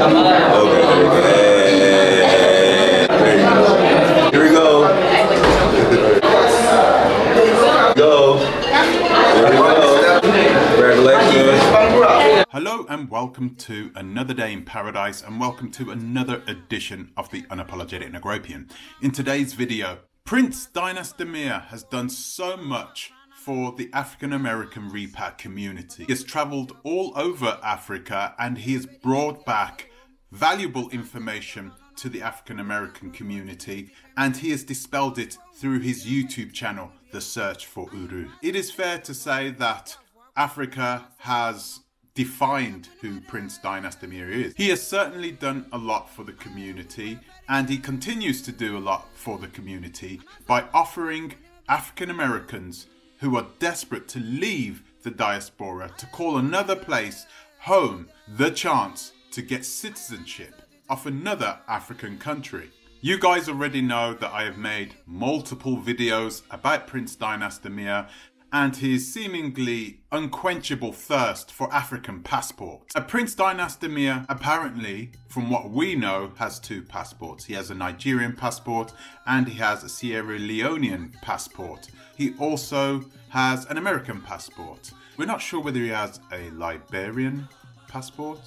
Here we go. Congratulations. Hello and welcome to another day in paradise, and welcome to another edition of the Unapologetic Negropian. In today's video, Prince Dynast Amir has done so much for the African American repat community. He has traveled all over Africa and he has brought back valuable information to the African American community, and he has dispelled it through his YouTube channel, The Search for Uru. It is fair to say that Africa has defined who Prince Dynast Amir is. He has certainly done a lot for the community, and he continues to do a lot for the community by offering African Americans who are desperate to leave the diaspora to call another place home the chance to get citizenship of another African country. You guys already know that I have made multiple videos about Prince Dynast Amir and his seemingly unquenchable thirst for African passports. Prince Dynast Amir, apparently, from what we know, has two passports. He has a Nigerian passport and he has a Sierra Leonean passport. He also has an American passport. We're not sure whether he has a Liberian passport.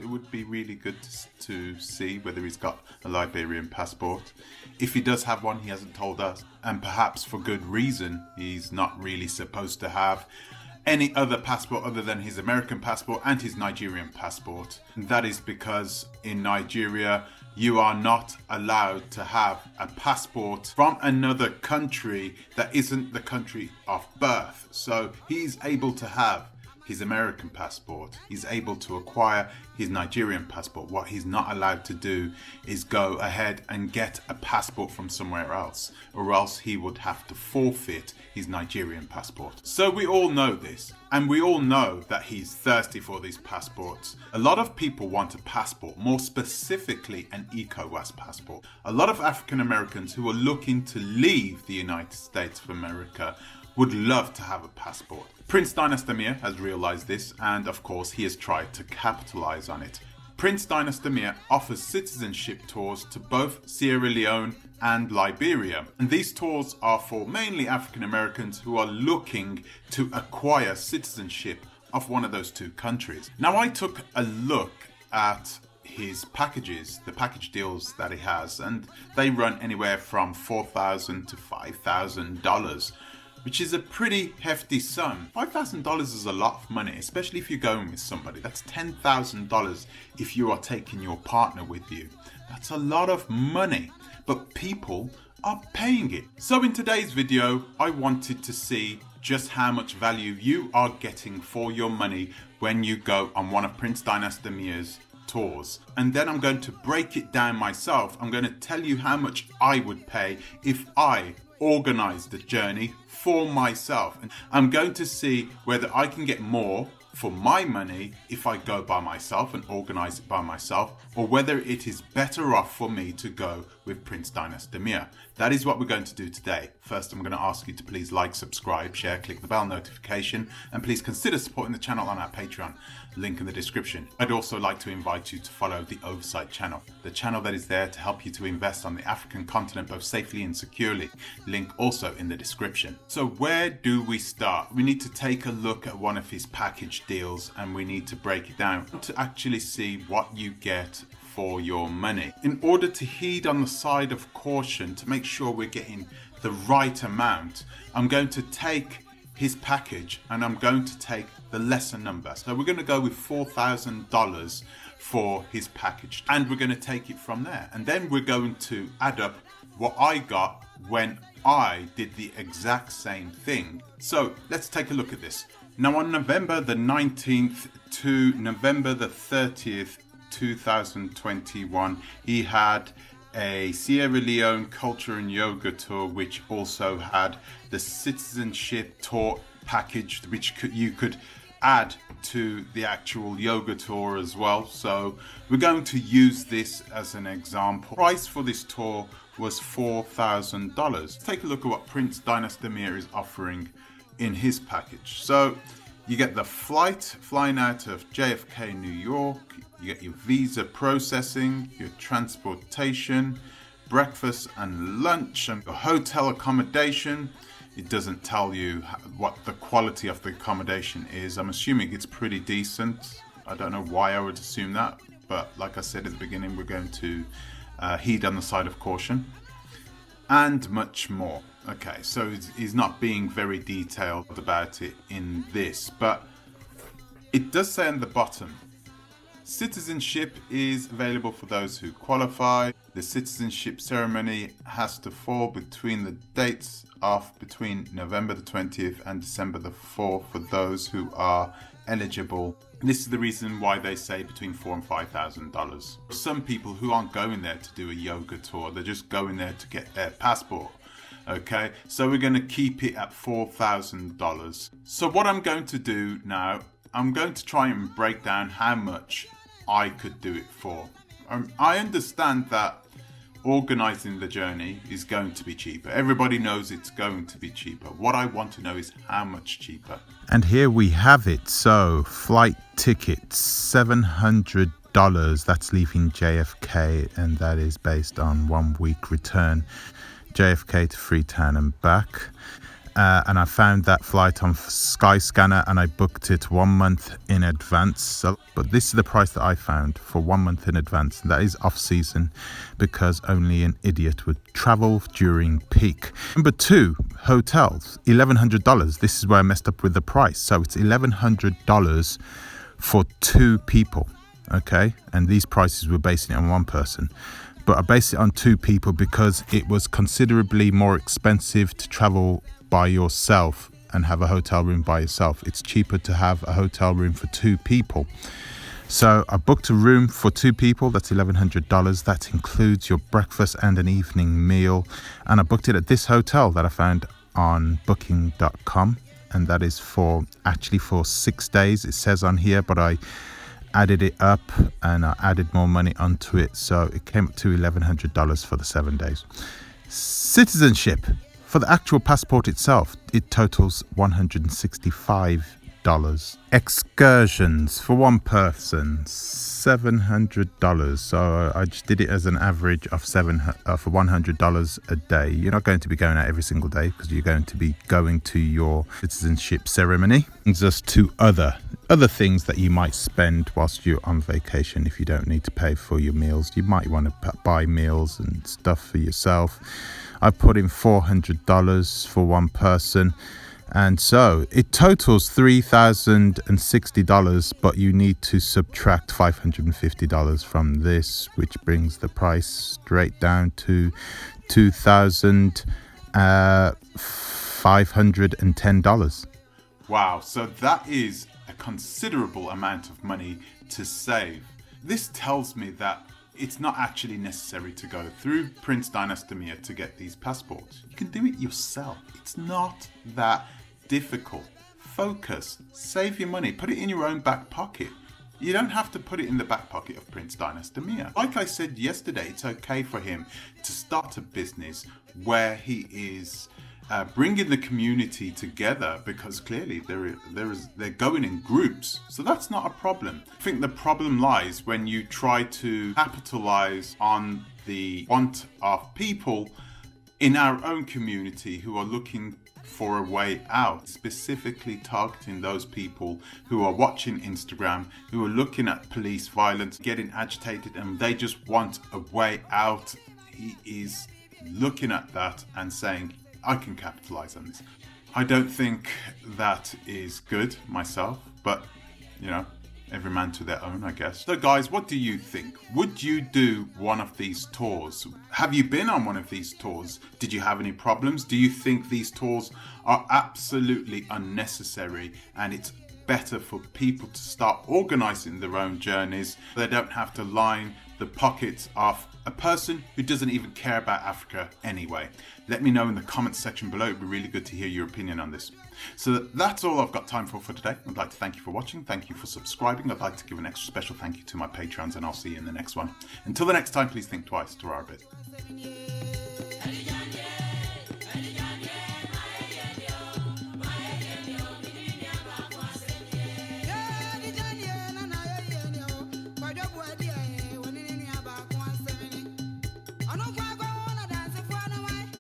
It would be really good to see whether he's got a Liberian passport. If he does have one, he hasn't told us. And perhaps for good reason, he's not really supposed to have any other passport other than his American passport and his Nigerian passport. And that is because in Nigeria, you are not allowed to have a passport from another country that isn't the country of birth. So he's able to have his American passport. He's able to acquire his Nigerian passport. What he's not allowed to do is go ahead and get a passport from somewhere else, or else he would have to forfeit his Nigerian passport. So we all know this, and we all know that he's thirsty for these passports. A lot of people want a passport, more specifically an ECOWAS passport. A lot of African Americans who are looking to leave the United States of America would love to have a passport. Prince Dynast Amir has realized this, and of course he has tried to capitalize on it. Prince Dynast Amir offers citizenship tours to both Sierra Leone and Liberia, and these tours are for mainly African Americans who are looking to acquire citizenship of one of those two countries. Now, I took a look at his packages, the package deals that he has, and they run anywhere from $4,000 to $5,000. which is a pretty hefty sum. $5,000 is a lot of money, especially if you're going with somebody. That's $10,000 if you are taking your partner with you. That's a lot of money, but people are paying it. So in today's video, I wanted to see just how much value you are getting for your money when you go on one of Prince Dynast Amir's tours. And then I'm going to break it down myself. I'm going to tell you how much I would pay if I organized the journey for myself, and I'm going to see whether I can get more for my money if I go by myself and organize it by myself, or whether it is better off for me to go with Prince Dynast Amir. That is what we're going to do today. First, I'm going to ask you to please like, subscribe, share, click the bell notification, and please consider supporting the channel on our Patreon, link in the description. I'd also like to invite you to follow the Oversight channel, the channel that is there to help you to invest on the African continent both safely and securely, link also in the description. So where do we start? We need to take a look at one of his package deals, and we need to break it down to actually see what you get for your money. In order to heed on the side of caution to make sure we're getting the right amount, I'm going to take his package and I'm going to take the lesser number. So we're going to go with $4,000 for his package, and we're going to take it from there. And then we're going to add up what I got when I did the exact same thing. So let's take a look at this. Now, on November the 19th to November the 30th, 2021, he had a Sierra Leone culture and yoga tour, which also had the citizenship tour package, which you could add to the actual yoga tour as well. So we're going to use this as an example. Price for this tour was $4,000. Take a look at what Prince Dynast Amir is offering in his package. So you get the flight flying out of JFK, New York. You get your visa processing, your transportation, breakfast and lunch, and your hotel accommodation. It doesn't tell you what the quality of the accommodation is. I'm assuming it's pretty decent. I don't know why I would assume that, but like I said at the beginning, we're going to heed on the side of caution. And much more. Okay, so he's not being very detailed about it in this, but it does say on the bottom, citizenship is available for those who qualify. The citizenship ceremony has to fall between the dates of between November the 20th and December the 4th for those who are eligible. This is the reason why they say between $4,000 and $5,000. Some people who aren't going there to do a yoga tour, they're just going there to get their passport. Okay, so we're going to keep it at $4,000. So what I'm going to do now, I'm going to try and break down how much I could do it for. I understand that organizing the journey is going to be cheaper. Everybody knows it's going to be cheaper. What I want to know is how much cheaper. And here we have it. So flight tickets, $700. That's leaving JFK, and that is based on 1 week return. JFK to Freetown and back. And I found that flight on Skyscanner, and I booked it 1 month in advance. So, but this is the price that I found for 1 month in advance. And that is off season, because only an idiot would travel during peak. Number 2, hotels, $1,100. This is where I messed up with the price. So it's $1,100 for 2 people. Okay, and these prices were basing it on 1 person. But I based it on 2 people because it was considerably more expensive to travel by yourself and have a hotel room by yourself. It's cheaper to have a hotel room for 2 people. So I booked a room for 2 people. That's $1,100. That includes your breakfast and an evening meal. And I booked it at this hotel that I found on booking.com. And that is for 6 days. It says on here, but I added it up and I added more money onto it. So it came up to $1,100 for the 7 days. Citizenship. For the actual passport itself, it totals $165. Excursions for 1 person, $700. So I just did it as an average of for $100 a day. You're not going to be going out every single day because you're going to be going to your citizenship ceremony. Brings us to other things that you might spend whilst you're on vacation. If you don't need to pay for your meals, you might want to buy meals and stuff for yourself. I put in $400 for 1 person, and so it totals $3,060, but you need to subtract $550 from this, which brings the price straight down to $2,510. Wow, so that is a considerable amount of money to save. This tells me that it's not actually necessary to go through Prince Dynast Amir to get these passports. You can do it yourself. It's not that difficult. Focus, save your money, put it in your own back pocket. You don't have to put it in the back pocket of Prince Dynast Amir. Like I said yesterday, it's okay for him to start a business where he is bringing the community together, because clearly they're going in groups. So that's not a problem. I think the problem lies when you try to capitalize on the want of people in our own community who are looking for a way out, specifically targeting those people who are watching Instagram, who are looking at police violence, getting agitated, and they just want a way out. He is looking at that and saying, I can capitalize on this. I don't think that is good myself, but every man to their own, I guess. So guys, what do you think? Would you do one of these tours? Have you been on one of these tours? Did you have any problems? Do you think these tours are absolutely unnecessary and it's better for people to start organizing their own journeys? They don't have to line the pockets of a person who doesn't even care about Africa anyway. Let me know in the comments section below. It'd be really good to hear your opinion on this. So that's all I've got time for today. I'd like to thank you for watching. Thank you for subscribing. I'd like to give an extra special thank you to my patrons, and I'll see you in the next one. Until the next time, please think twice. To our bit.